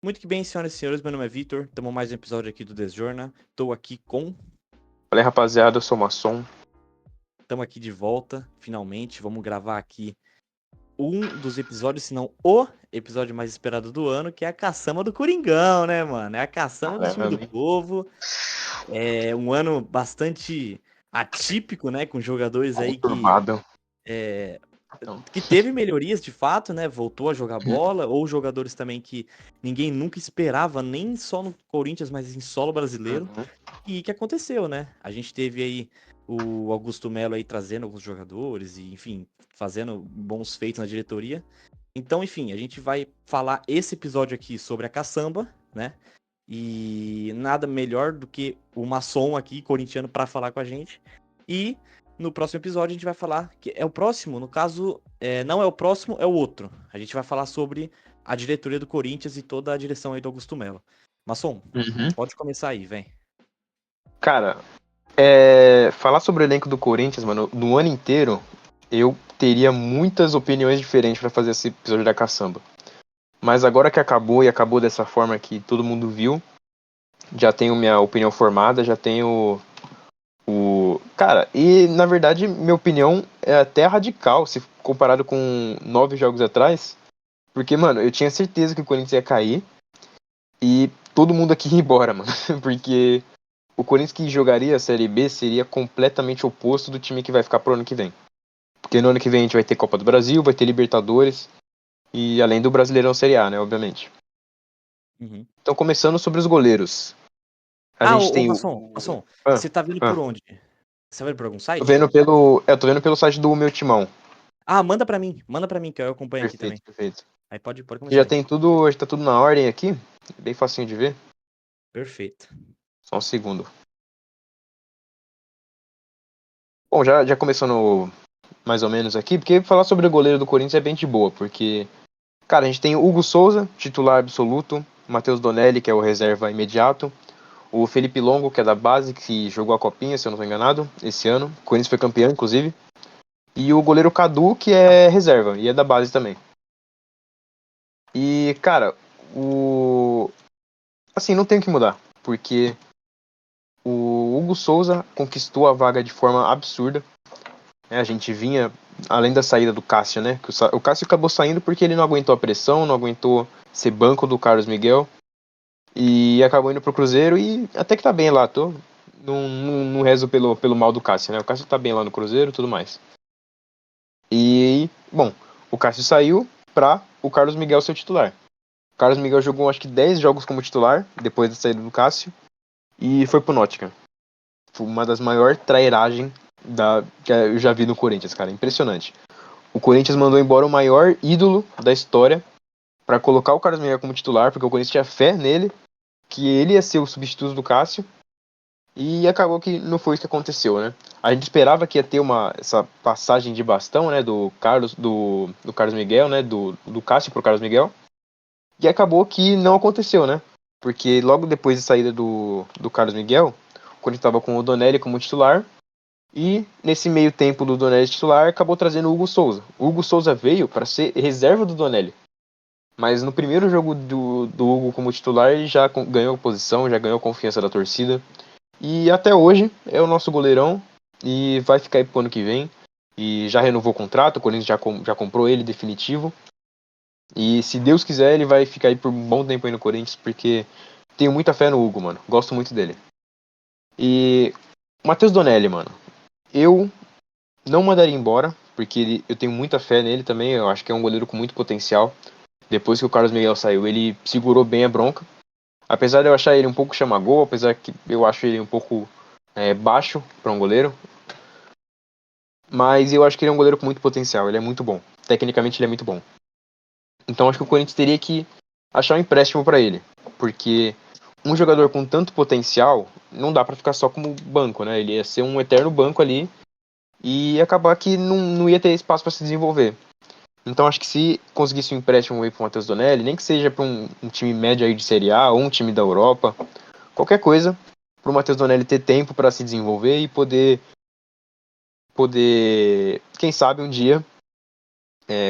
Muito que bem, senhoras e senhores, meu nome é Vitor, estamos mais um episódio aqui do Desjorna. Estou aqui com... Fala aí, rapaziada, eu sou maçom. Estamos aqui de volta, finalmente. Vamos gravar aqui um dos episódios, se não o episódio mais esperado do ano, que é a caçamba do Coringão, né, mano? É a caçamba do time do Caramba, hein? povo. É um ano bastante atípico, né, com jogadores aí Conturbado. é, Então, que teve melhorias de fato, né? Voltou a jogar bola, ou jogadores também que ninguém nunca esperava, nem só no Corinthians, mas em solo brasileiro. uhum. E que aconteceu, né? A gente teve aí o Augusto Melo aí trazendo alguns jogadores e, enfim, fazendo bons feitos na diretoria. Então, enfim, a gente vai falar esse episódio aqui sobre a caçamba, né? E nada melhor do que o maçom aqui, corintiano, para falar com a gente. E no próximo episódio a gente vai falar que é o próximo, no caso, não é o próximo, é o outro. A gente vai falar sobre a diretoria do Corinthians e toda a direção aí do Augusto Melo. Maçom, Uhum. pode começar aí, vem. Cara, falar sobre o elenco do Corinthians, mano, no ano inteiro, eu teria muitas opiniões diferentes pra fazer esse episódio da caçamba. Mas agora que acabou e acabou dessa forma que todo mundo viu, já tenho minha opinião formada, já tenho o. Cara, e na verdade minha opinião é até radical se comparado com 9 jogos atrás. Porque, mano, eu tinha certeza que o Corinthians ia cair. E todo mundo aqui ia embora, mano. Porque o Corinthians que jogaria a Série B seria completamente oposto do time que vai ficar pro ano que vem. Porque no ano que vem a gente vai ter Copa do Brasil, vai ter Libertadores e além do Brasileirão Série A, né, obviamente. Uhum. Então, começando sobre os goleiros. A Ah, gente ô, tem Masson, Ah, você tá vendo por ah. onde? Você tá vendo por algum Tô site? vendo tô vendo pelo site do Meu Timão. Ah, manda pra mim, que eu acompanho aqui Perfeito, também. perfeito. Aí pode E começar já aí. tem tudo, já tá tudo na ordem aqui. Bem facinho de ver. Perfeito. Só um segundo. Bom, já começando mais ou menos aqui, porque falar sobre o goleiro do Corinthians é bem de boa, porque, cara, a gente tem o Hugo Souza, titular absoluto, Matheus Donelli, que é o reserva imediato, o Felipe Longo, que é da base, que jogou a Copinha, se eu não estou enganado, esse ano, o Corinthians foi campeão, inclusive, e o goleiro Cadu, que é reserva, e é da base também. E, cara, o... Assim, não tem o que mudar, porque o Hugo Souza conquistou a vaga de forma absurda. A gente vinha, além da saída do Cássio, né? Que o Cássio acabou saindo porque ele não aguentou a pressão, não aguentou ser banco do Carlos Miguel. E acabou indo pro Cruzeiro e até que tá bem lá, tô. Não rezo pelo mal do Cássio, né? O Cássio tá bem lá no Cruzeiro e tudo mais. E, bom, o Cássio saiu pra o Carlos Miguel ser o titular. O Carlos Miguel jogou acho que 10 jogos como titular, depois da saída do Cássio, e foi pro Nottingham. Foi uma das maiores trairagens que eu já vi no Corinthians, cara. Impressionante. O Corinthians mandou embora o maior ídolo da história para colocar o Carlos Miguel como titular, porque o Corinthians tinha fé nele, que ele ia ser o substituto do Cássio, e acabou que não foi isso que aconteceu, né? A gente esperava que ia ter essa passagem de bastão, né, do Carlos Miguel, né, do Cássio pro Carlos Miguel, e acabou que não aconteceu, né? Porque logo depois da saída do Carlos Miguel, o Corinthians estava com o Donelli como titular, e nesse meio tempo do Donelli titular, acabou trazendo o Hugo Souza. O Hugo Souza veio para ser reserva do Donelli. Mas no primeiro jogo do Hugo como titular, ele já ganhou posição, já ganhou confiança da torcida. E até hoje é o nosso goleirão e vai ficar aí pro ano que vem. E já renovou o contrato, o Corinthians já comprou ele definitivo. E se Deus quiser, ele vai ficar aí por um bom tempo aí no Corinthians, porque tenho muita fé no Hugo, mano. Gosto muito dele. E o Matheus Donelli, mano. Eu não mandaria embora, porque eu tenho muita fé nele também. Eu acho que é um goleiro com muito potencial. Depois que o Carlos Miguel saiu, ele segurou bem a bronca. Apesar de eu achar ele um pouco chama-gol, apesar que eu acho ele um pouco baixo para um goleiro. Mas eu acho que ele é um goleiro com muito potencial. Ele é muito bom. Tecnicamente, ele é muito bom. Então acho que o Corinthians teria que achar um empréstimo para ele. Porque um jogador com tanto potencial não dá para ficar só como banco, né? Ele ia ser um eterno banco ali e acabar que não ia ter espaço para se desenvolver. Então acho que se conseguisse um empréstimo aí pro Matheus Donelli, nem que seja para um time médio aí de Série A ou um time da Europa, qualquer coisa, pro Matheus Donelli ter tempo para se desenvolver e poder, quem sabe um dia,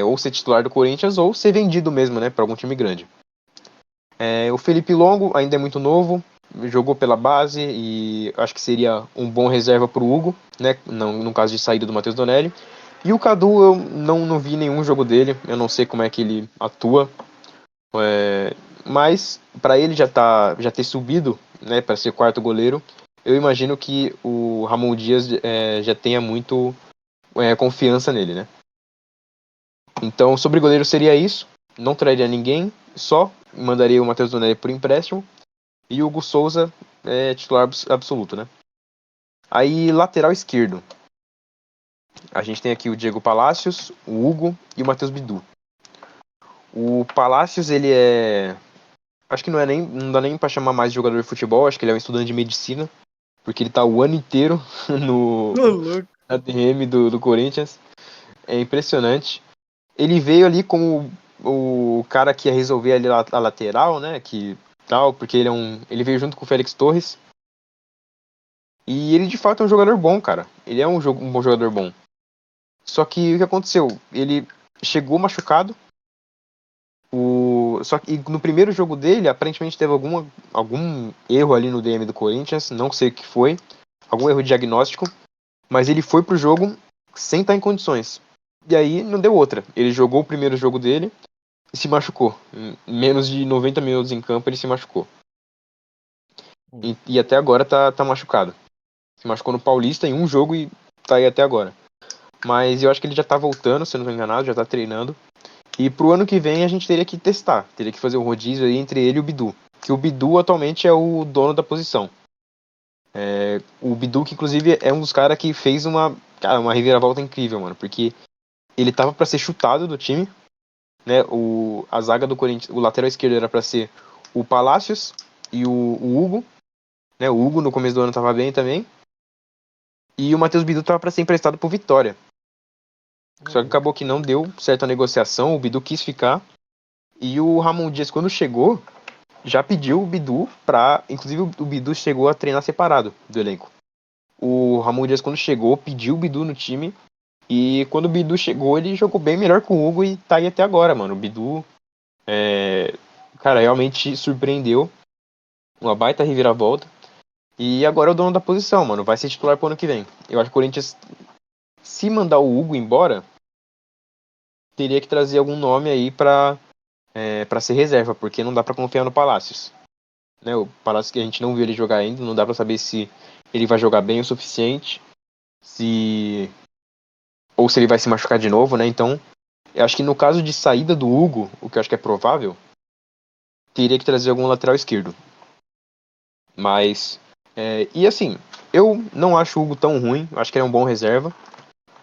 ou ser titular do Corinthians ou ser vendido mesmo, né, para algum time grande. O Felipe Longo ainda é muito novo, jogou pela base e acho que seria um bom reserva para o Hugo, né? No caso de saída do Matheus Donelli. E o Cadu, eu não vi nenhum jogo dele, eu não sei como é que ele atua, mas para ele já ter subido, né, para ser quarto goleiro, eu imagino que o Ramon Dias já tenha muito confiança nele, né? Então, sobre goleiro seria isso. Não traria ninguém, só mandaria o Matheus Donelli por empréstimo. E o Hugo Souza é titular absoluto, né? Aí, lateral esquerdo. A gente tem aqui o Diego Palacios, o Hugo e o Matheus Bidu. O Palacios, ele é... Acho que não dá nem pra chamar mais de jogador de futebol, acho que ele é um estudante de medicina, porque ele tá o ano inteiro na DM do Corinthians. É impressionante. Ele veio ali como o cara que ia resolver ali a lateral, né? Que tal, porque ele veio junto com o Félix Torres. E ele de fato é um jogador bom, cara. Ele é um bom jogador bom. Só que o que aconteceu? Ele chegou machucado. Só que no primeiro jogo dele, aparentemente teve algum erro ali no DM do Corinthians, não sei o que foi, algum erro de diagnóstico, mas ele foi pro jogo sem estar em condições. E aí não deu outra. Ele jogou o primeiro jogo dele e se machucou. Em menos de 90 minutos em campo ele se machucou. E até agora tá machucado. Se machucou no Paulista em um jogo e tá aí até agora. Mas eu acho que ele já tá voltando, se eu não tô enganado, já tá treinando. E pro ano que vem a gente teria que testar. Teria que fazer um rodízio aí entre ele e o Bidu. Que o Bidu atualmente é o dono da posição. O Bidu, que inclusive é um dos caras que fez uma reviravolta incrível, mano. Porque ele tava pra ser chutado do time, né? A zaga do Corinthians, o lateral esquerdo era pra ser o Palácios e o Hugo. Né? O Hugo no começo do ano tava bem também. E o Matheus Bidu tava pra ser emprestado pro Vitória. Só que acabou que não deu certa negociação, o Bidu quis ficar. E o Ramon Dias, quando chegou, já pediu o Bidu pra... Inclusive o Bidu chegou a treinar separado do elenco. O Ramon Dias, quando chegou, pediu o Bidu no time. E quando o Bidu chegou, ele jogou bem melhor que o Hugo e tá aí até agora, mano. O Bidu, cara, realmente surpreendeu. Uma baita reviravolta. E agora é o dono da posição, mano. Vai ser titular pro ano que vem. Eu acho que o Corinthians, se mandar o Hugo embora, teria que trazer algum nome aí pra ser reserva, porque não dá pra confiar no Palácios. Né? O Palácios que a gente não viu ele jogar ainda, não dá pra saber se ele vai jogar bem o suficiente, ou se ele vai se machucar de novo, né? Então, eu acho que no caso de saída do Hugo, o que eu acho que é provável, teria que trazer algum lateral esquerdo. Mas, e assim, eu não acho o Hugo tão ruim, acho que ele é um bom reserva,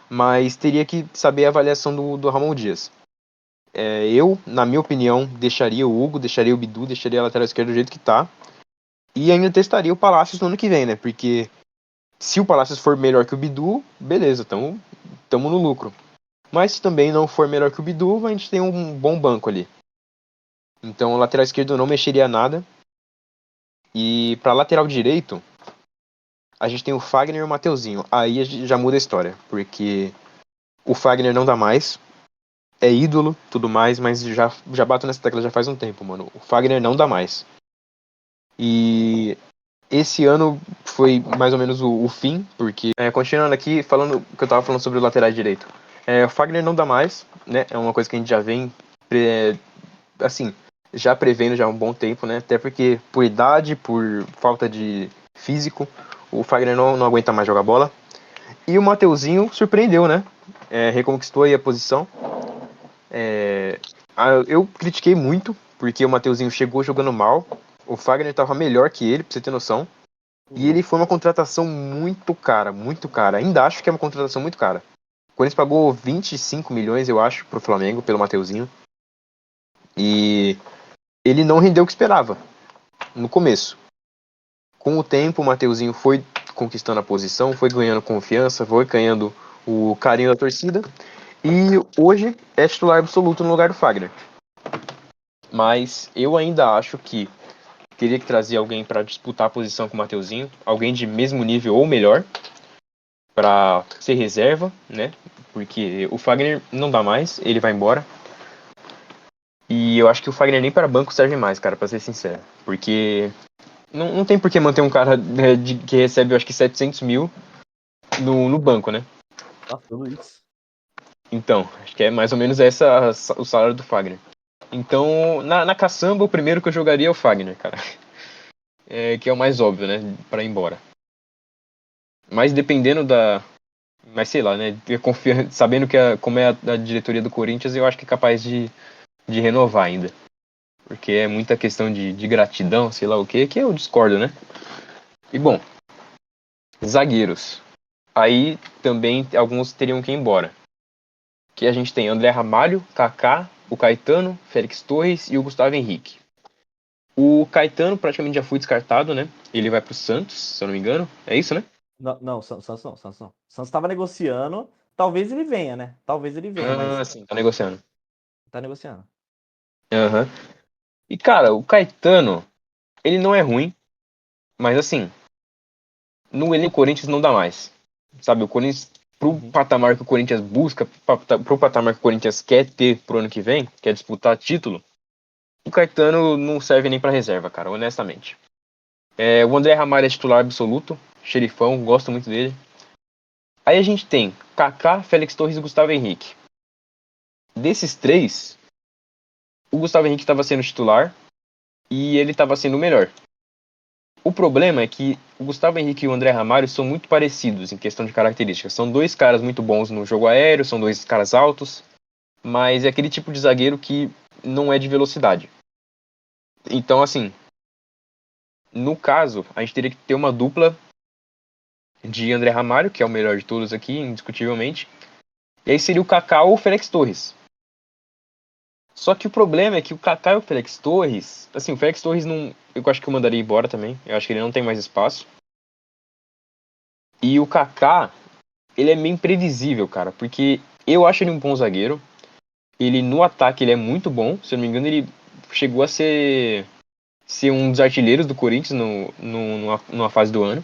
mas teria que saber a avaliação do Ramon Dias. Eu, na minha opinião, deixaria o Hugo, deixaria o Bidu, deixaria a lateral esquerda do jeito que tá. E ainda testaria o Palácios no ano que vem, né? Porque se o Palácios for melhor que o Bidu, beleza, tamo no lucro. Mas se também não for melhor que o Bidu, a gente tem um bom banco ali. Então, o lateral esquerdo eu não mexeria nada. E pra lateral direito, a gente tem o Fagner e o Mateuzinho. Aí já muda a história, porque o Fagner não dá mais. É ídolo, tudo mais, mas já bato nessa tecla já faz um tempo, mano. O Fagner não dá mais. E esse ano foi mais ou menos o fim, porque, continuando aqui, falando que eu tava falando sobre o lateral direito. O Fagner não dá mais, né? É uma coisa que a gente já vem, assim, já prevendo já há um bom tempo, né? Até porque, por idade, por falta de físico, o Fagner não aguenta mais jogar bola. E o Mateuzinho surpreendeu, né? Reconquistou aí a posição. Eu critiquei muito, porque o Mateuzinho chegou jogando mal. O Fagner tava melhor que ele, pra você ter noção. E ele foi uma contratação muito cara, muito cara. Ainda acho que é uma contratação muito cara. O Corinthians pagou 25 milhões, eu acho, pro Flamengo, pelo Mateuzinho. E ele não rendeu o que esperava no começo. Com o tempo, o Mateuzinho foi conquistando a posição, foi ganhando confiança, foi ganhando o carinho da torcida. E hoje é titular absoluto no lugar do Fagner. Mas eu ainda acho que teria que trazer alguém para disputar a posição com o Mateuzinho, alguém de mesmo nível ou melhor, para ser reserva, né? Porque o Fagner não dá mais, ele vai embora. E eu acho que o Fagner nem para banco serve mais, cara, pra ser sincero. Porque não tem por que manter um cara que recebe, eu acho que 700 mil no banco, né? Tá tudo isso. Então, acho que é mais ou menos o salário do Fagner. Então, na caçamba, o primeiro que eu jogaria é o Fagner, cara. Que é o mais óbvio, né? Pra ir embora. Mas dependendo da. Mas sei lá, né? Sabendo como é a diretoria do Corinthians, eu acho que é capaz de renovar ainda. Porque é muita questão de gratidão, sei lá o que eu discordo, né? E bom, zagueiros. Aí também alguns teriam que ir embora. Que a gente tem André Ramalho, Kaká, o Caetano, Félix Torres e o Gustavo Henrique. O Caetano praticamente já foi descartado, né? Ele vai pro Santos, se eu não me engano. É isso, né? Não, não, Santos não, Santos não. Santos tava negociando. Talvez ele venha, né? Talvez ele venha, mas Ah, sim, tá negociando. tá negociando. Aham. E, cara, o Caetano, ele não é ruim, mas assim, no elenco do Corinthians não dá mais. Sabe, o Corinthians, pro Uhum. patamar que o Corinthians busca, pro patamar que o Corinthians quer ter pro ano que vem, quer disputar título, o Caetano não serve nem pra reserva, cara, honestamente. O André Ramalho é titular absoluto, xerifão, gosto muito dele. Aí a gente tem Kaká, Félix Torres e Gustavo Henrique. Desses três, o Gustavo Henrique estava sendo titular e ele estava sendo o melhor. O problema é que o Gustavo Henrique e o André Ramalho são muito parecidos em questão de características. São dois caras muito bons no jogo aéreo, são dois caras altos, mas é aquele tipo de zagueiro que não é de velocidade. Então, assim, no caso, a gente teria que ter uma dupla de André Ramalho, que é o melhor de todos aqui, indiscutivelmente, e aí seria o Kaká ou o Félix Torres. Só que o problema é que o Kaká e o Félix Torres, assim, o Félix Torres não, eu acho que eu mandaria embora também. Eu acho que ele não tem mais espaço. E o Kaká, ele é meio imprevisível, cara, porque eu acho ele um bom zagueiro. Ele no ataque ele é muito bom, se eu não me engano, ele chegou a ser um dos artilheiros do Corinthians numa fase do ano.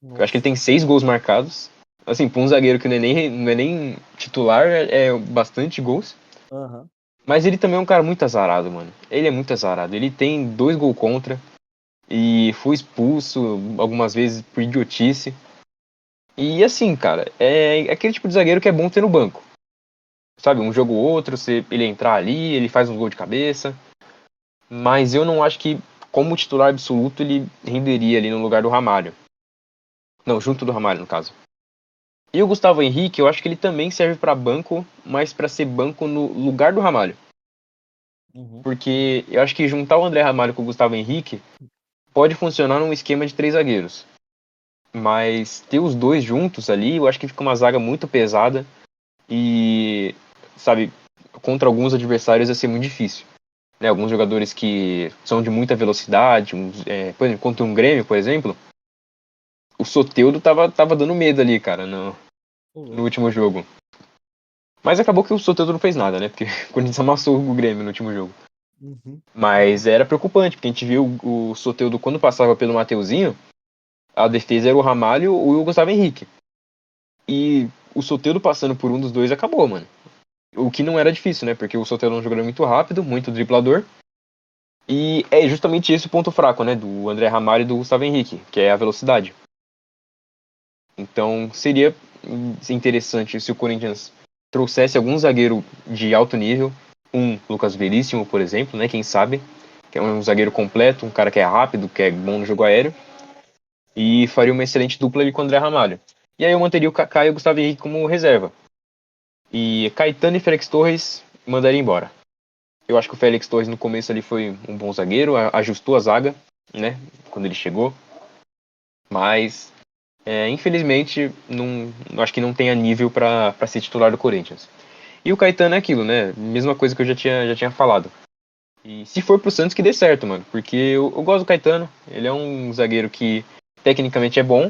Eu acho que ele tem Nossa. 6 gols marcados. Assim, pra um zagueiro que não é nem titular, é bastante gols. Aham. Mas ele também é um cara muito azarado, mano. Ele é muito azarado. Ele tem 2 gols contra e foi expulso algumas vezes por idiotice. E assim, cara, é aquele tipo de zagueiro que é bom ter no banco. Sabe, um jogo ou outro, ele entrar ali, ele faz um gol de cabeça. Mas eu não acho que, como titular absoluto, ele renderia ali no lugar do Ramalho. Não, junto do Ramalho, no caso. E o Gustavo Henrique, eu acho que ele também serve para banco, mas para ser banco no lugar do Ramalho. Uhum. Porque eu acho que juntar o André Ramalho com o Gustavo Henrique pode funcionar num esquema de 3 zagueiros. Mas ter os dois juntos ali, eu acho que fica uma zaga muito pesada e, sabe, contra alguns adversários ia ser muito difícil. Né? Alguns jogadores que são de muita velocidade, por exemplo, contra um Grêmio, por exemplo, o Soteldo tava dando medo ali, cara, Ô, no louco. último jogo. Mas acabou que o Soteldo não fez nada, né? Porque o Corinthians amassou o Grêmio no último jogo. Uhum. Mas era preocupante, porque a gente viu o Soteldo quando passava pelo Mateuzinho, a defesa era o Ramalho e o Gustavo Henrique. E o Soteldo passando por um dos dois acabou, mano. O que não era difícil, né? Porque o Soteldo é um jogador muito rápido, muito driblador. E é justamente esse o ponto fraco, né? Do André Ramalho e do Gustavo Henrique, que é a velocidade. Então seria interessante se o Corinthians trouxesse algum zagueiro de alto nível. Um Lucas Veríssimo, por exemplo, né? Quem sabe? Que é um zagueiro completo, um cara que é rápido, que é bom no jogo aéreo. E faria uma excelente dupla ali com o André Ramalho. E aí eu manteria o Kaká e o Gustavo Henrique como reserva. E Caetano e Félix Torres mandaria embora. Eu acho que o Félix Torres no começo ali foi um bom zagueiro, ajustou a zaga, né? Quando ele chegou. Mas, infelizmente, não, acho que não tem a nível para ser titular do Corinthians. E o Caetano é aquilo, né? Mesma coisa que eu já tinha falado. E se for pro Santos, que dê certo, mano. Porque eu gosto do Caetano. Ele é um zagueiro que tecnicamente é bom,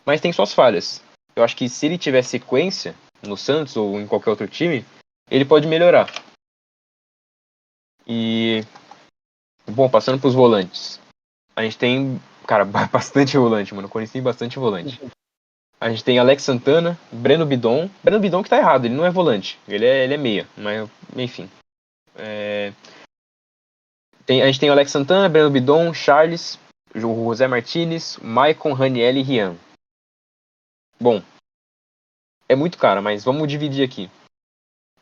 mas tem suas falhas. Eu acho que se ele tiver sequência no Santos ou em qualquer outro time, ele pode melhorar. E, bom, passando pros volantes. A gente tem, cara, bastante volante, mano. O Corinthians tem bastante volante. A gente tem Alex Santana, Breno Bidon. Breno Bidon que tá errado, ele não é volante. Ele é meia, mas enfim. A gente tem o Alex Santana, Breno Bidon, Charles, o José Martinez, Maicon, Raniel e Rian. Bom, é muito cara, mas vamos dividir aqui.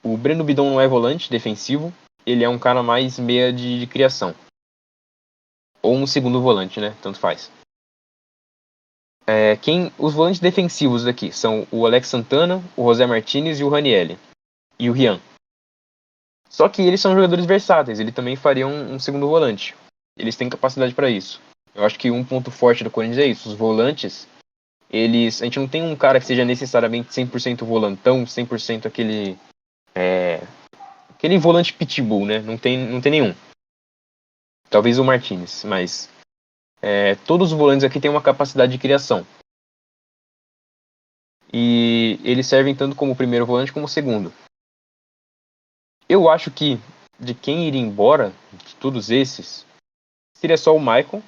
O Breno Bidon não é volante defensivo, ele é um cara mais meia de criação. Ou um segundo volante, né? Tanto faz. Os volantes defensivos aqui são o Alex Santana, o José Martinez e o Raniel. E o Rian. Só que eles são jogadores versáteis, ele também faria um segundo volante. Eles têm capacidade para isso. Eu acho que um ponto forte do Corinthians é isso. Os volantes, a gente não tem um cara que seja necessariamente 100% volantão, 100% aquele volante pitbull, né? Não tem nenhum. Talvez o Martinez, mas todos os volantes aqui têm uma capacidade de criação. E eles servem tanto como primeiro volante como segundo. Eu acho que de quem iria embora, de todos esses, seria só o Maicon,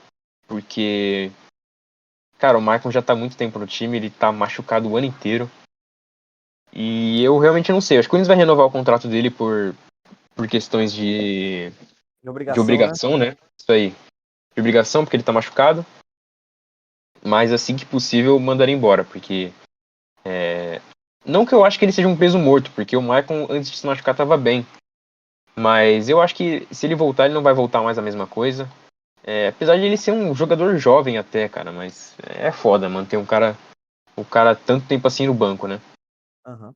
porque, cara, o Maicon já tá há muito tempo no time, ele tá machucado o ano inteiro. E eu realmente não sei. Acho que o Corinthians vai renovar o contrato dele por questões de obrigação, né? Isso aí. De obrigação, porque ele tá machucado. Mas assim que possível, mandaria embora, porque. Não que eu acho que ele seja um peso morto, porque o Maicon, antes de se machucar, tava bem. Mas eu acho que se ele voltar, ele não vai voltar mais a mesma coisa. Apesar de ele ser um jogador jovem até, cara, mas é foda manter o cara tanto tempo assim no banco, né? Aham.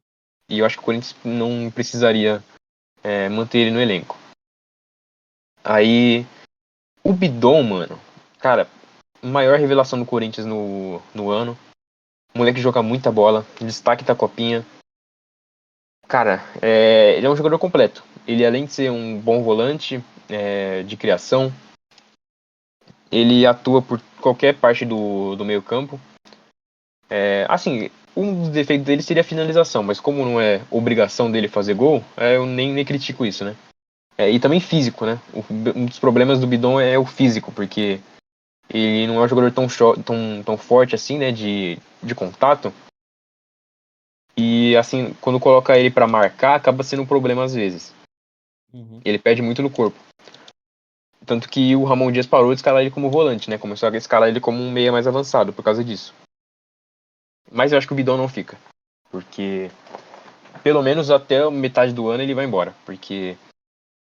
E eu acho que o Corinthians não precisaria manter ele no elenco. Aí, o Bidon, mano, cara, maior revelação do Corinthians no ano. O moleque joga muita bola, destaque da copinha. Cara, ele é um jogador completo. Ele, além de ser um bom volante de criação, ele atua por qualquer parte do meio campo. Assim, um dos defeitos dele seria a finalização, mas como não é obrigação dele fazer gol, eu nem critico isso, né? E também físico, né? Um dos problemas do Bidon é o físico, porque ele não é um jogador tão forte assim, né? De contato. E assim, quando coloca ele pra marcar, acaba sendo um problema às vezes. Uhum. Ele perde muito no corpo. Tanto que o Ramon Dias parou de escalar ele como volante, né? Começou a escalar ele como um meia mais avançado por causa disso. Mas eu acho que o Bidon não fica. Porque pelo menos até metade do ano ele vai embora. Porque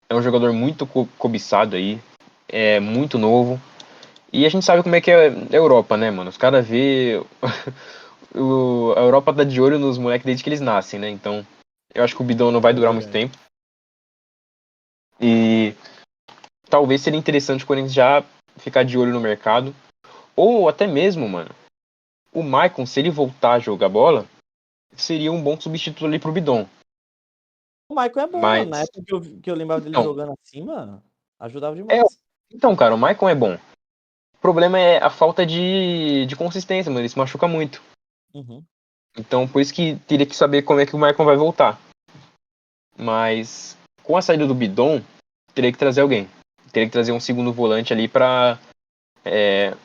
é um jogador muito cobiçado aí. É muito novo. E a gente sabe como é que é a Europa, né, mano? Os caras vê a Europa tá de olho nos moleques desde que eles nascem, né? Então, eu acho que o Bidon não vai É durar muito verdade. tempo. E talvez seria interessante o Corinthians já ficar de olho no mercado. Ou até mesmo, mano, o Maicon, se ele voltar a jogar bola, seria um bom substituto ali pro Bidon. O Michael é bom, mano. Na Mas, época que eu lembrava dele então, jogando assim, mano, ajudava é, demais. então, cara, o Maicon é bom. O problema é a falta de consistência, mano. Ele se machuca muito. Uhum. Então, por isso que teria que saber como é que o Maicon vai voltar. Mas, com a saída do Bidon, teria que trazer alguém. Teria que trazer um segundo volante ali pra.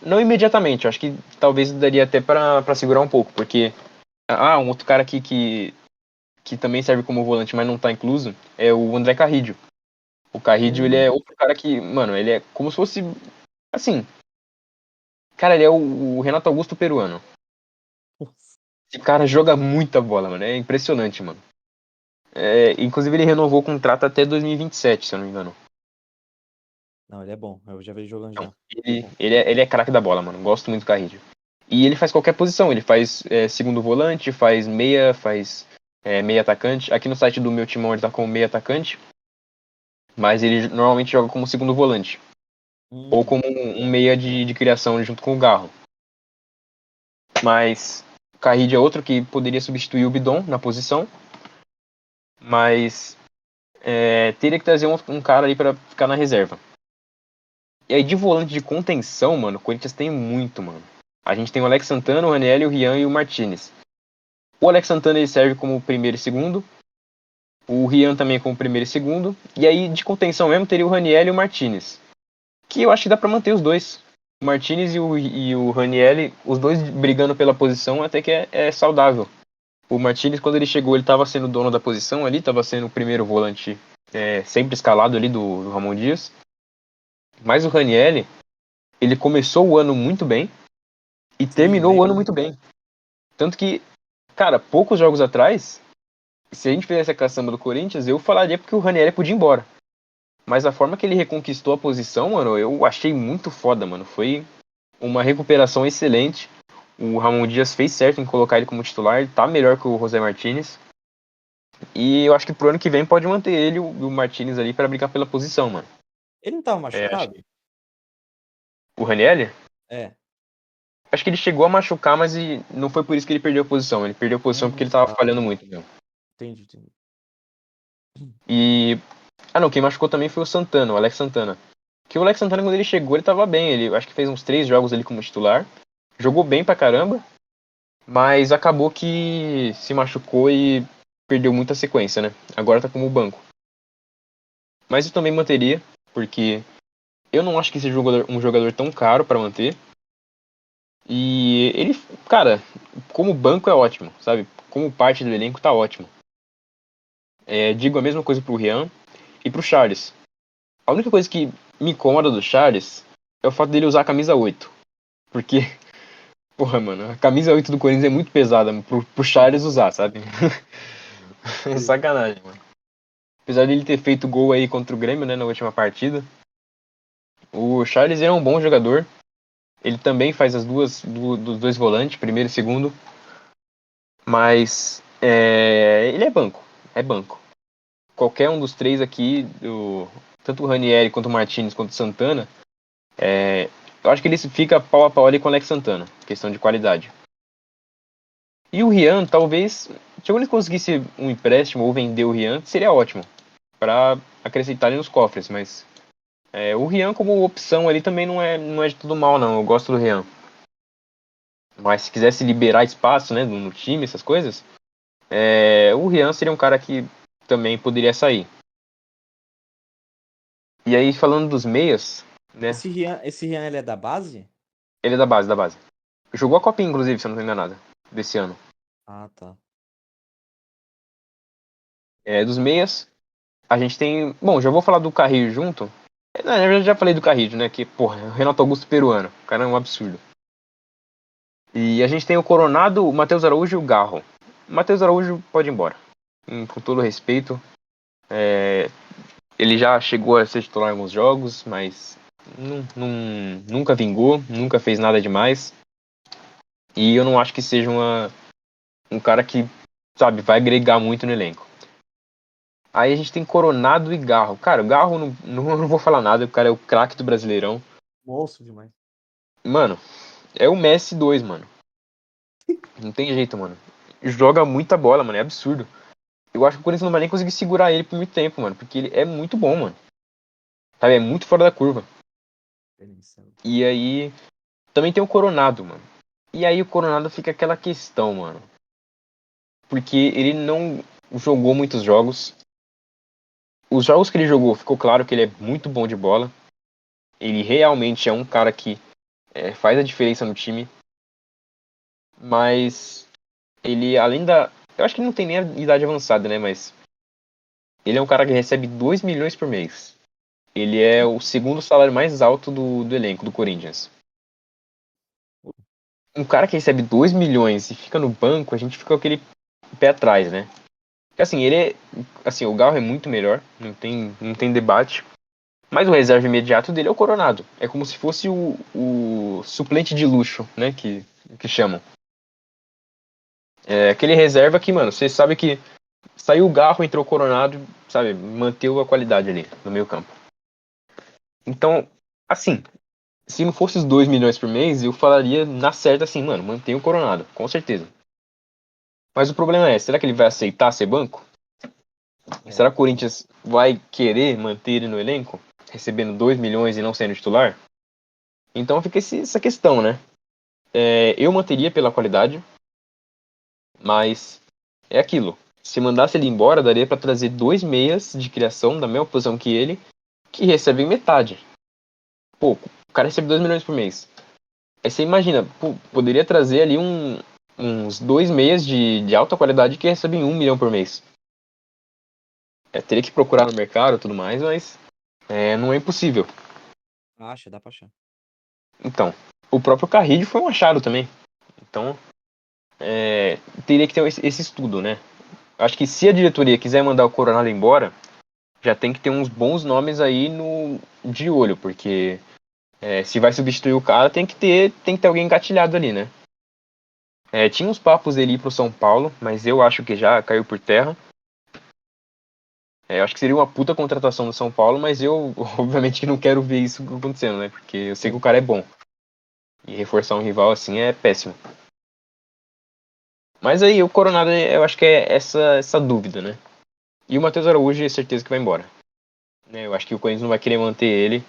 Não imediatamente, eu acho que talvez daria até pra segurar um pouco, porque. Um outro cara aqui que também serve como volante, mas não tá incluso, é o André Carrillo. O Carrillo, ele Hum. é outro cara que, mano, ele é como se fosse. Assim. Cara, ele é o Renato Augusto peruano. Esse cara joga muita bola, mano. É impressionante, mano. Inclusive, ele renovou o contrato até 2027, se eu não me engano. Não, ele é bom. Eu já vi ele jogando Então, já. ele é craque da bola, mano. Gosto muito do Carrillo. E ele faz qualquer posição. Ele faz segundo volante, faz meia, faz meia atacante. Aqui no site do meu timão ele tá como meia atacante. Mas ele normalmente joga como segundo volante. Ou Hum. como um meia de criação junto com o Garro. Mas o Carrillo é outro que poderia substituir o Bidon na posição. Mas teria que trazer um cara ali pra ficar na reserva. E aí de volante de contenção, mano, o Corinthians tem muito, mano. A gente tem o Alex Santana, o Raniel, o Rian e o Martinez. O Alex Santana ele serve como primeiro e segundo. O Rian também como primeiro e segundo. E aí de contenção mesmo teria o Raniel e o Martinez. Que eu acho que dá pra manter os dois. O Martinez e o Raniel, os dois brigando pela posição, até que é saudável. O Martinez, quando ele chegou, ele tava sendo dono da posição ali, tava sendo o primeiro volante sempre escalado ali do Ramon Dias. Mas o Ranieri, ele começou o ano muito bem e Sim, terminou o ano lembro. muito bem. Tanto que, cara, poucos jogos atrás, se a gente fizesse a caçamba do Corinthians, eu falaria porque o Ranieri podia ir embora. Mas a forma que ele reconquistou a posição, mano, eu achei muito foda, mano. Foi uma recuperação excelente. O Ramon Dias fez certo em colocar ele como titular. Ele tá melhor que o José Martinez. E eu acho que pro ano que vem pode manter ele e o Martinez ali para brigar pela posição, mano. Ele não tava Acho machucado? que o Ranieri, É. acho que ele chegou a machucar, mas não foi por isso que ele perdeu a posição. Ele perdeu a posição porque ele tava Tá. falhando muito, meu. Entendi. E. Ah, não, quem machucou também foi o Santana, o Alex Santana. Que o Alex Santana, quando ele chegou, ele tava bem. Ele acho que fez uns 3 jogos ali como titular. Jogou bem pra caramba, mas acabou que se machucou e perdeu muita sequência, né? Agora tá como banco. Mas eu também manteria, porque eu não acho que seja um jogador tão caro pra manter. E ele, cara, como banco é ótimo, sabe? Como parte do elenco tá ótimo. Digo a mesma coisa pro Rian e pro Charles. A única coisa que me incomoda do Charles é o fato dele usar a camisa 8. Porque, porra, mano, a camisa 8 do Corinthians é muito pesada pro Charles usar, sabe? É Sim. sacanagem, mano. Apesar dele ter feito gol aí contra o Grêmio, né, na última partida, o Charles é um bom jogador. Ele também faz dos dois volantes, primeiro e segundo. Mas ele é banco. É banco. Qualquer um dos três aqui, tanto o Ranieri quanto o Martinez quanto o Santana, eu acho que ele fica pau a pau ali com o Alex Santana, questão de qualidade. E o Rian, talvez, se ele conseguisse um empréstimo ou vender o Rian, seria ótimo, para acrescentarem nos cofres, mas o Rian como opção ali também não é de tudo mal, não. Eu gosto do Rian. Mas se quisesse liberar espaço, né, no time, essas coisas, o Rian seria um cara que também poderia sair. E aí, falando dos meias, né? Esse Rian, ele é da base? Ele é da base, da base. Jogou a Copinha, inclusive, se eu não tô enganado, desse ano. Ah, tá. Dos meias, a gente tem. Bom, já vou falar do Carrillo junto. Na verdade, já falei do Carrillo, né? Que, porra, é o Renato Augusto peruano. O cara é um absurdo. E a gente tem o Coronado, o Matheus Araújo e o Garro. O Matheus Araújo pode ir embora. Com todo respeito. Ele já chegou a ser titular em alguns jogos, mas nunca vingou, nunca fez nada demais. E eu não acho que seja um cara que, sabe, vai agregar muito no elenco. Aí a gente tem Coronado e Garro. Cara, o Garro não vou falar nada, o cara é o craque do Brasileirão. Monstro demais. Mano, é o Messi 2, mano. Não tem jeito, mano. Joga muita bola, mano, é absurdo. Eu acho que o Corinthians não vai nem conseguir segurar ele por muito tempo, mano, porque ele é muito bom, mano. Sabe, é muito fora da curva. E aí, também tem o Coronado, mano. E aí o Coronado fica aquela questão, mano. Porque ele não jogou muitos jogos. Os jogos que ele jogou, ficou claro que ele é muito bom de bola. Ele realmente é um cara que faz a diferença no time. Mas ele, além da. Eu acho que ele não tem nem a idade avançada, né? Mas ele é um cara que recebe 2 milhões por mês. Ele é o segundo salário mais alto do elenco do Corinthians. Um cara que recebe 2 milhões e fica no banco, a gente fica com aquele pé atrás, né? Porque assim, ele é. Assim, o Garro é muito melhor, não tem debate. Mas o reserva imediato dele é o Coronado. É como se fosse o suplente de luxo, né? Que chamam. É aquele reserva que, mano, você sabe que saiu o Garro, entrou o Coronado, sabe? Manteve a qualidade ali no meio campo. Então, assim, se não fosse os 2 milhões por mês, eu falaria na certa assim, mano, mantém o Coronado, com certeza. Mas o problema será que ele vai aceitar ser banco? Será que o Corinthians vai querer manter ele no elenco? Recebendo 2 milhões e não sendo titular? Então fica essa questão, né? Eu manteria pela qualidade, mas é aquilo. Se mandasse ele embora, daria para trazer 2 meias de criação da mesma posição que ele, que recebem metade. Pô, o cara recebe 2 milhões por mês. Aí você imagina, pô, poderia trazer ali uns 2 meias de alta qualidade que recebem 1 milhão por mês. Teria que procurar no mercado e tudo mais, mas não é impossível. Acha, dá pra achar. Então, o próprio Carrillo foi um achado também. Então, teria que ter esse estudo, né? Acho que se a diretoria quiser mandar o Coronado embora, já tem que ter uns bons nomes aí de olho, porque se vai substituir o cara, tem que ter alguém engatilhado ali, né? Tinha uns papos dele ir pro São Paulo, mas eu acho que já caiu por terra. Eu acho que seria uma puta contratação do São Paulo, mas eu, obviamente, que não quero ver isso acontecendo, né? Porque eu sei que o cara é bom. E reforçar um rival assim é péssimo. Mas aí, o Coronado, eu acho que é essa dúvida, né? E o Matheus Araújo, é certeza que vai embora. Eu acho que o Corinthians não vai querer manter ele.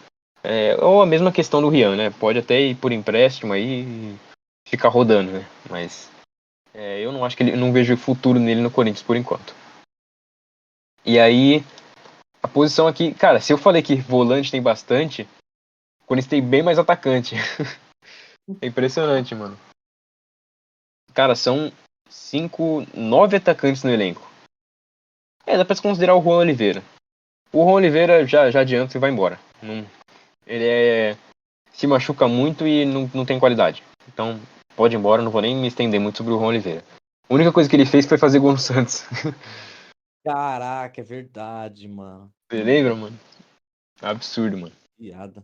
Ou a mesma questão do Rian, né? Pode até ir por empréstimo aí e ficar rodando, né? Mas eu não acho que não vejo futuro nele no Corinthians por enquanto. E aí, a posição aqui, cara, se eu falei que volante tem bastante, o Corinthians tem bem mais atacante. É impressionante, mano. Cara, são 9 atacantes no elenco. Dá pra se considerar o Juan Oliveira. O Juan Oliveira já adianta e vai embora. Ele se machuca muito e não tem qualidade. Então, pode ir embora, não vou nem me estender muito sobre o Juan Oliveira. A única coisa que ele fez foi fazer gol no Santos. Caraca, é verdade, mano. Você lembra, mano? Absurdo, mano. Piada.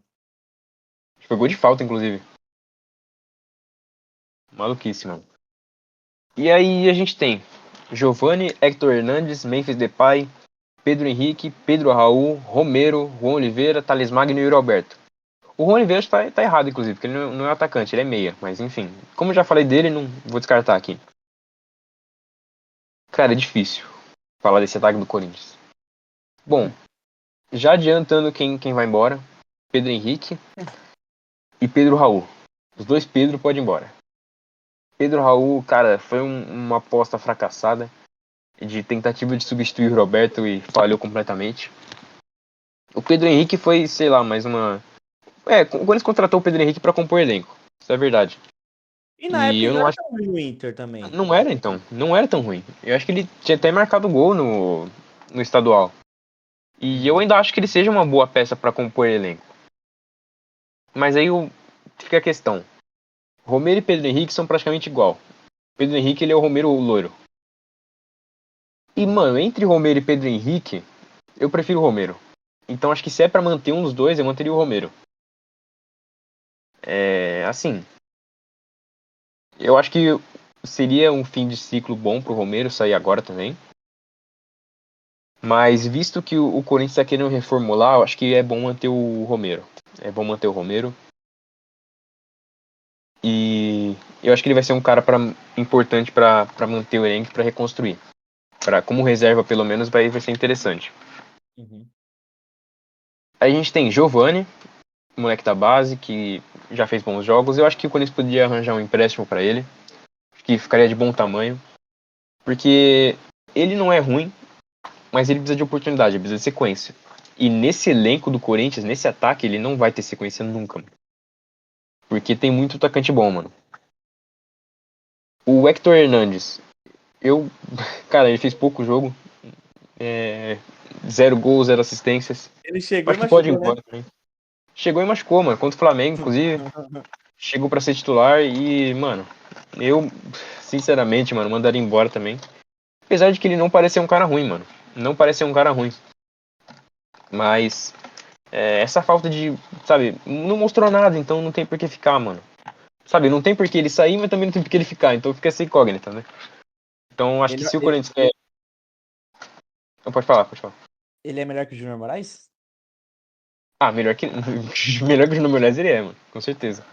Foi gol de falta, inclusive. Maluquice, mano. E aí a gente tem Giovani, Hector Hernandes, Memphis Depay, Pedro Henrique, Pedro Raul, Romero, Juan Oliveira, Thales Magno e Yuri Alberto. O Juan Oliveira tá errado, inclusive, porque ele não é atacante, ele é meia. Mas enfim, como eu já falei dele, não vou descartar aqui. Cara, é difícil falar desse ataque do Corinthians. Bom, já adiantando quem vai embora, Pedro Henrique e Pedro Raul. Os dois Pedro podem ir embora. Pedro Raul, cara, foi uma aposta fracassada de tentativa de substituir o Roberto e falhou completamente. O Pedro Henrique foi, sei lá, mais uma. O Corinthians contratou o Pedro Henrique pra compor elenco. Isso é verdade. E na E época eu ele não não era acho. tão ruim o Inter também. Não era então. Não era tão ruim. Eu acho que ele tinha até marcado gol no estadual. E eu ainda acho que ele seja uma boa peça pra compor elenco. Mas aí fica a questão. Romero e Pedro Henrique são praticamente igual. Pedro Henrique ele é o Romero loiro. E, mano, entre Romero e Pedro Henrique, eu prefiro o Romero. Então acho que se é pra manter um dos dois, eu manteria o Romero. Assim, eu acho que seria um fim de ciclo bom pro Romero sair agora também. Mas visto que o Corinthians está querendo reformular, eu acho que é bom manter o Romero. É bom manter o Romero. E eu acho que ele vai ser um cara importante para manter o elenco, para reconstruir. Como reserva, pelo menos, vai ser interessante. Uhum. Aí a gente tem Giovani, moleque da base, que já fez bons jogos. Eu acho que o Corinthians podia arranjar um empréstimo para ele, que ficaria de bom tamanho. Porque ele não é ruim, mas ele precisa de oportunidade, ele precisa de sequência. E nesse elenco do Corinthians, nesse ataque, ele não vai ter sequência nunca. Porque tem muito atacante bom, mano. O Hector Hernandes, cara, ele fez pouco jogo. 0 gols, 0 assistências. Ele chegou e Acho que pode ir machucou, né? embora também. Chegou e machucou, mano. Contra o Flamengo, inclusive. Chegou pra ser titular e, mano, eu, sinceramente, mano, mandaria embora também. Apesar de que ele não parecer um cara ruim, mano. Não parece ser um cara ruim. Mas essa falta de, sabe, não mostrou nada, então não tem por que ficar, mano. Sabe, não tem por que ele sair, mas também não tem por que ele ficar. Então fica essa incógnita, né? Então acho que Ele, se o ele, Corinthians quer. Não, pode falar, pode falar. ele é melhor que o Júnior Moraes? Ah, melhor que. Melhor que o Júnior Moraes ele é, mano. Com certeza.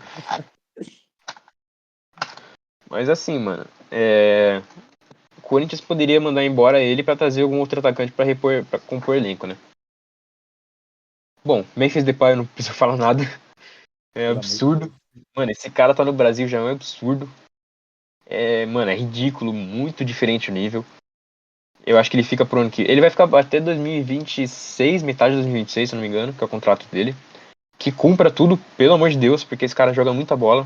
Mas assim, mano. O Corinthians poderia mandar embora ele pra trazer algum outro atacante pra repor, para compor elenco, né? Bom, Memphis Depay eu não preciso falar nada. É Pelo amor de absurdo. Deus. Mano, esse cara tá no Brasil já é um absurdo. Mano, é ridículo, muito diferente o nível. Eu acho que ele fica pro ano que. Ele vai ficar até 2026, metade de 2026, se eu não me engano, que é o contrato dele. Que cumpra tudo, pelo amor de Deus, porque esse cara joga muita bola.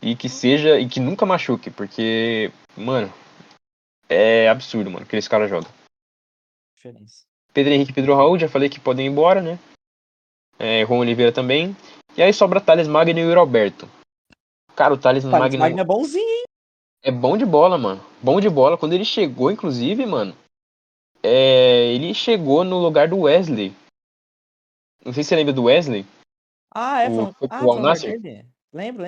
E que nunca machuque, porque, mano, é absurdo, mano, que esse cara joga. Diferença. Pedro Henrique e Pedro Raul, já falei que podem ir embora, né? Juan Oliveira também. E aí sobra Thales Magno e o Alberto. Cara, o Thales Thales Magno Magno é bonzinho, hein? é bom de bola, mano. Bom de bola. Quando ele chegou, inclusive, mano, ele chegou no lugar do Wesley. Não sei se você lembra do Wesley, o que foi pro Al foi no lugar Nassr. dele? Lembro.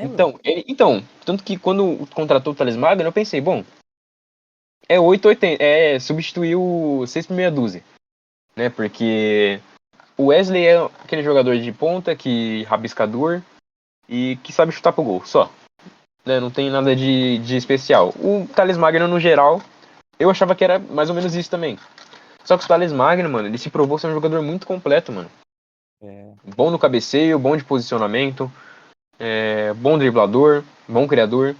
Então, tanto que quando contratou o Thales Magno, eu pensei, bom, é 880, é substituir o 6 por meia dúzia, né? Porque o Wesley é aquele jogador de ponta que rabiscador e que sabe chutar pro gol, só. Né? Não tem nada de especial. O Thales Magno, no geral, eu achava que era mais ou menos isso também. Só que o Thales Magno, mano, ele se provou ser um jogador muito completo, mano. É. Bom no cabeceio, bom de posicionamento, bom driblador, bom criador.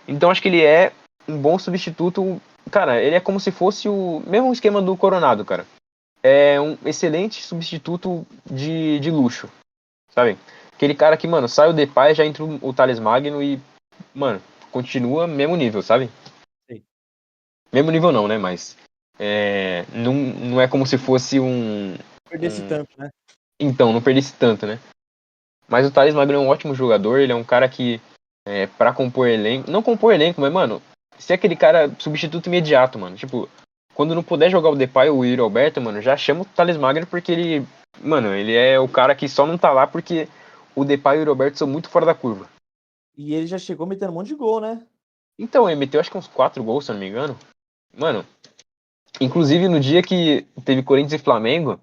Então acho que ele é um bom substituto. Cara, ele é como se fosse o mesmo esquema do Coronado, cara. É um excelente substituto de luxo, sabe? Aquele cara que, mano, sai o Depay, já entra o Thales Magno e, mano, continua mesmo nível, sabe? Sei. Mesmo nível não, né? Mas não é como se fosse Perdesse tanto, né? Então, não perdesse tanto, né? Mas o Thales Magno é um ótimo jogador, ele é um cara que, pra compor elenco, não compor elenco, mas, mano, ser aquele cara substituto imediato, mano. Tipo, quando não puder jogar o Depay ou o Yuri Alberto, mano, já chama o Thales Magno porque ele, mano, ele é o cara que só não tá lá porque o Depay e o Yuri Alberto são muito fora da curva. E ele já chegou metendo um monte de gol, né? Então, ele meteu acho que uns 4 gols, se eu não me engano. Mano, inclusive no dia que teve Corinthians e Flamengo,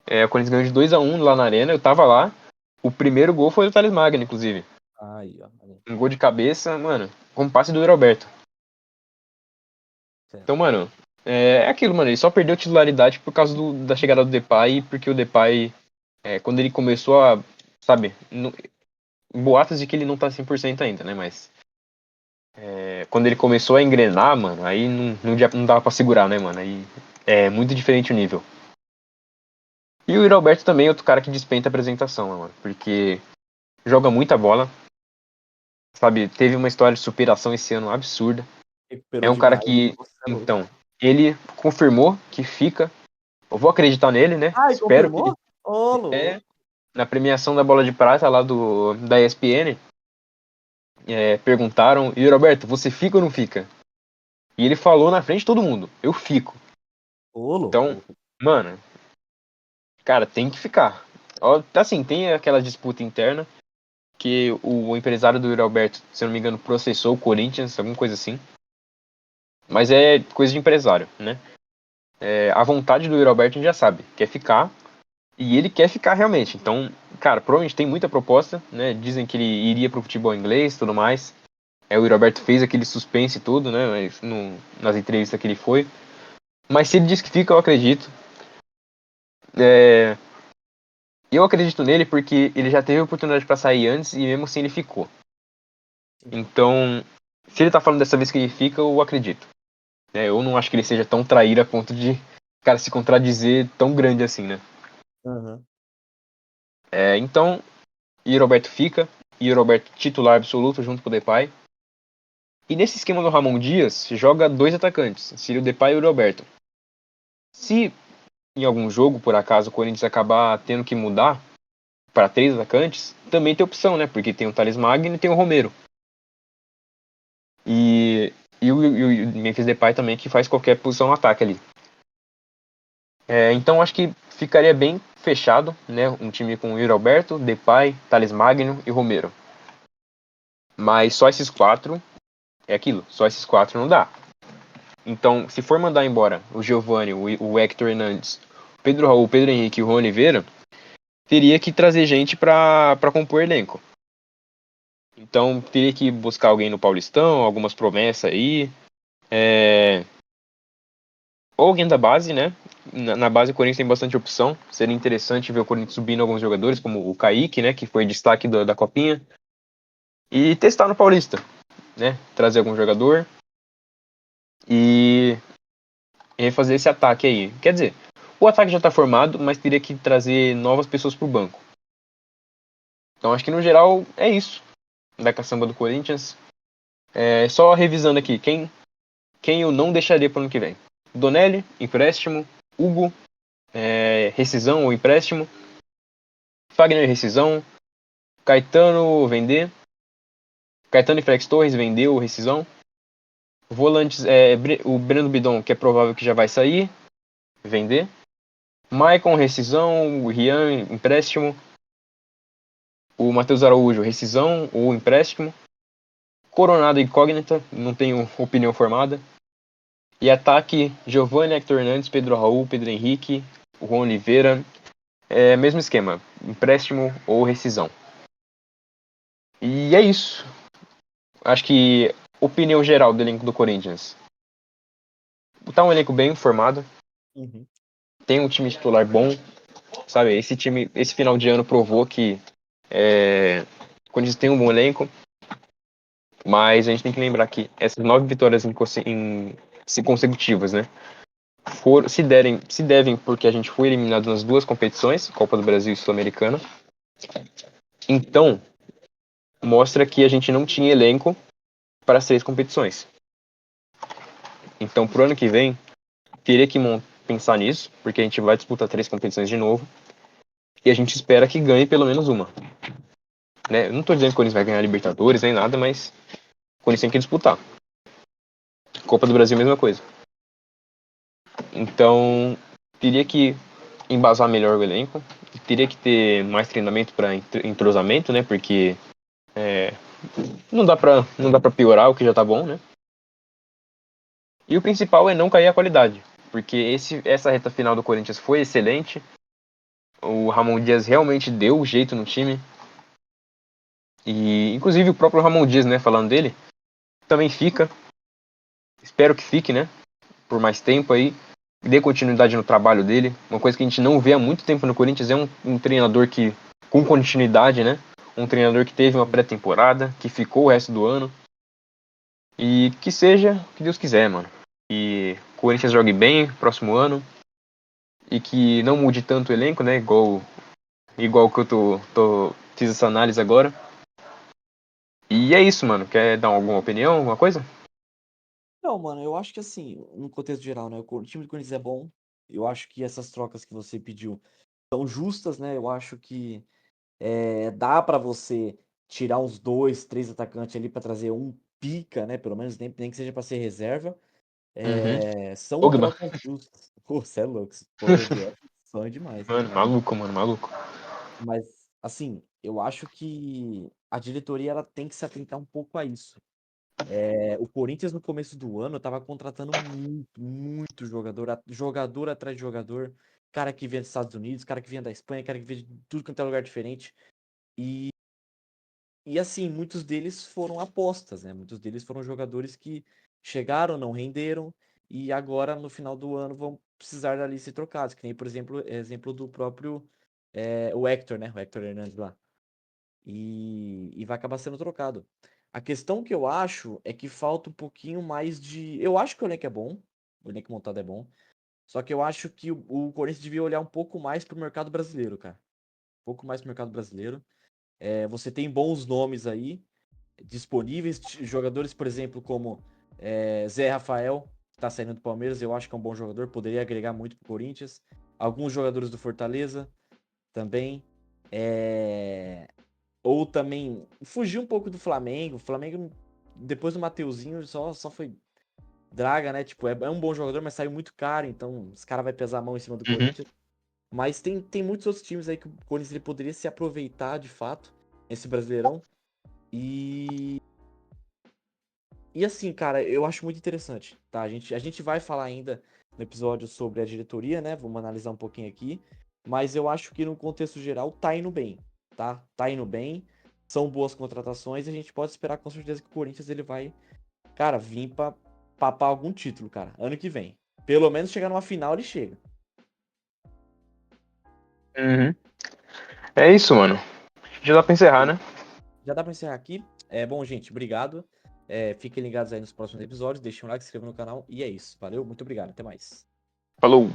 o Corinthians ganhou de 2-1 lá na Arena, eu tava lá. O primeiro gol foi do Thales Magno, inclusive. Aí, ó. Um gol de cabeça, mano, com passe do Roberto. Certo. Então, mano, é aquilo, mano. Ele só perdeu titularidade por causa da chegada do Depay, porque o Depay, quando ele começou a, sabe, boatos de que ele não tá 100% ainda, né? Mas quando ele começou a engrenar, mano, aí não dava pra segurar, né, mano? Aí é muito diferente o nível. E o Yuri Alberto também é outro cara que despenca a apresentação, mano, porque joga muita bola, sabe? Teve uma história de superação esse ano absurda. É Recuperou um cara demais. que, Nossa, é louco. então, ele confirmou que fica. Eu vou acreditar nele, né? Ai, Espero que ele confirmou? Ô, louco. na premiação da Bola de Prata lá da ESPN, perguntaram, e Roberto, você fica ou não fica? E ele falou na frente de todo mundo, eu fico. Ô, Então, louco. mano, cara, tem que ficar. Ó, assim, tem aquela disputa interna que o empresário do Yuri Alberto, se eu não me engano, processou o Corinthians, alguma coisa assim. Mas é coisa de empresário, né? A vontade do Yuri Alberto a gente já sabe, quer ficar. E ele quer ficar realmente. Então, cara, provavelmente tem muita proposta, né? Dizem que ele iria pro futebol inglês e tudo mais. O Yuri Alberto fez aquele suspense e tudo, né? Mas nas entrevistas que ele foi. Mas se ele diz que fica, eu acredito. Eu acredito nele porque ele já teve oportunidade para sair antes e mesmo assim ele ficou. Então, se ele tá falando dessa vez que ele fica, eu acredito. Eu não acho que ele seja tão traíra a ponto de, cara, se contradizer tão grande assim, né? Uhum. Então, e Roberto fica, e Roberto titular absoluto junto com o Depay. E nesse esquema do Ramon Dias, joga dois atacantes, seria o Depay e o Roberto. Se em algum jogo, por acaso, o Corinthians acabar tendo que mudar para três atacantes, também tem opção, né? Porque tem o Thales Magno e tem o Romero. E o Memphis Depay também, que faz qualquer posição no ataque ali. Então acho que ficaria bem fechado, né? Um time com Yuri Alberto, Depay, Thales Magno e Romero. Mas só esses quatro é aquilo, só esses quatro não dá. Então, se for mandar embora o Giovani, o Hector Hernandes, o Pedro Raul, o Pedro Henrique e o Juan Oliveira, teria que trazer gente para compor elenco. Então, teria que buscar alguém no Paulistão, algumas promessas aí. Ou alguém da base, né? Na base o Corinthians tem bastante opção. Seria interessante ver o Corinthians subindo alguns jogadores, como o Kaique, né? Que foi destaque da Copinha. E testar no Paulista, né? Trazer algum jogador e refazer esse ataque aí. Quer dizer, o ataque já está formado, mas teria que trazer novas pessoas para o banco. Então acho que no geral é isso da caçamba do Corinthians. Só revisando aqui, quem eu não deixaria para o ano que vem? Donelli, empréstimo. Hugo, rescisão ou empréstimo. Fagner, rescisão. Caetano, vender. Caetano e Flex Torres, vendeu, rescisão. Volantes, o Breno Bidon, que é provável que já vai sair, vender. Maicon, rescisão. O Rian, empréstimo. O Matheus Araújo, rescisão ou empréstimo. Coronado, incógnita, não tenho opinião formada. E ataque, Giovanni, Hector Hernandes, Pedro Raul, Pedro Henrique, Juan Oliveira. Mesmo esquema, empréstimo ou rescisão. E é isso. Acho que opinião geral do elenco do Corinthians. Tá um elenco bem formado. Uhum. Tem um time titular bom. Sabe, esse final de ano provou que o Corinthians tem um bom elenco. Mas a gente tem que lembrar que essas 9 vitórias consecutivas, né? Se devem porque a gente foi eliminado nas 2 competições, Copa do Brasil e Sul-Americana. Então, mostra que a gente não tinha elenco para as 3 competições. Então, pro ano que vem, teria que pensar nisso, porque a gente vai disputar 3 competições de novo. E a gente espera que ganhe pelo menos uma. Né? Eu não tô dizendo que o Corinthians vai ganhar a Libertadores nem nada, mas o Corinthians tem que disputar. Copa do Brasil, mesma coisa. Então, teria que embasar melhor o elenco. Teria que ter mais treinamento para entrosamento, né? Porque não dá pra piorar o que já tá bom, né? E o principal é não cair a qualidade. Porque essa reta final do Corinthians foi excelente. O Ramon Dias realmente deu o jeito no time. E, inclusive, o próprio Ramon Dias, né? Falando dele, também fica. Espero que fique, né? Por mais tempo aí. Dê continuidade no trabalho dele. Uma coisa que a gente não vê há muito tempo no Corinthians é um treinador que, com continuidade, né? Um treinador que teve uma pré-temporada, que ficou o resto do ano. E que seja o que Deus quiser, mano. Que o Corinthians jogue bem próximo ano. E que não mude tanto o elenco, né? Igual que eu fiz essa análise agora. E é isso, mano. Quer dar alguma opinião, alguma coisa? Não, mano, eu acho que assim, no contexto geral, né? O time do Corinthians é bom. Eu acho que essas trocas que você pediu são justas, né? Eu acho que dá pra você tirar uns 2, 3 atacantes ali pra trazer um pica, né? Pelo menos nem que seja pra ser reserva. Uhum. São Pogba. trocas justas. Pô, você é louco. Se for o vier, sonho demais. Mano, maluco, mano, maluco. Mas, assim, eu acho que a diretoria ela tem que se atentar um pouco a isso. O Corinthians, no começo do ano, tava contratando muito, muito jogador, jogador atrás de jogador, cara que vinha dos Estados Unidos, cara que vinha da Espanha, cara que vinha de tudo quanto é lugar diferente. E assim, muitos deles foram apostas, né? Muitos deles foram jogadores que chegaram, não renderam, e agora, no final do ano, vão precisar dali ser trocados. Que nem, por exemplo do próprio o Hector, né? O Hector Hernandes lá. E vai acabar sendo trocado. A questão que eu acho é que falta um pouquinho mais de. Eu acho que o elenco é bom, o elenco montado é bom. Só que eu acho que o Corinthians devia olhar um pouco mais pro mercado brasileiro, cara. Um pouco mais pro mercado brasileiro. Você tem bons nomes aí disponíveis, jogadores, por exemplo, como Zé Rafael, que tá saindo do Palmeiras, eu acho que é um bom jogador, poderia agregar muito pro Corinthians. Alguns jogadores do Fortaleza também. É, Ou também fugir um pouco do Flamengo. O Flamengo, depois do Mateuzinho, só foi draga, né? Tipo, é um bom jogador, mas saiu muito caro, então os caras vai pesar a mão em cima do Uhum. Corinthians. Mas tem muitos outros times aí que o Corinthians ele poderia se aproveitar de fato, esse Brasileirão. E, e assim, cara, eu acho muito interessante, tá? A gente vai falar ainda no episódio sobre a diretoria, né? Vamos analisar um pouquinho aqui. Mas eu acho que no contexto geral tá indo bem, tá? Tá indo bem. São boas contratações e a gente pode esperar com certeza que o Corinthians ele vai, cara, vir pra papar algum título, cara, ano que vem. Pelo menos chegar numa final ele chega. Uhum. É isso, mano. Já dá pra encerrar, né? Já dá pra encerrar aqui. Bom, gente, obrigado. Fiquem ligados aí nos próximos episódios. Deixem um like, se inscrevam no canal. E é isso. Valeu, muito obrigado. Até mais. Falou.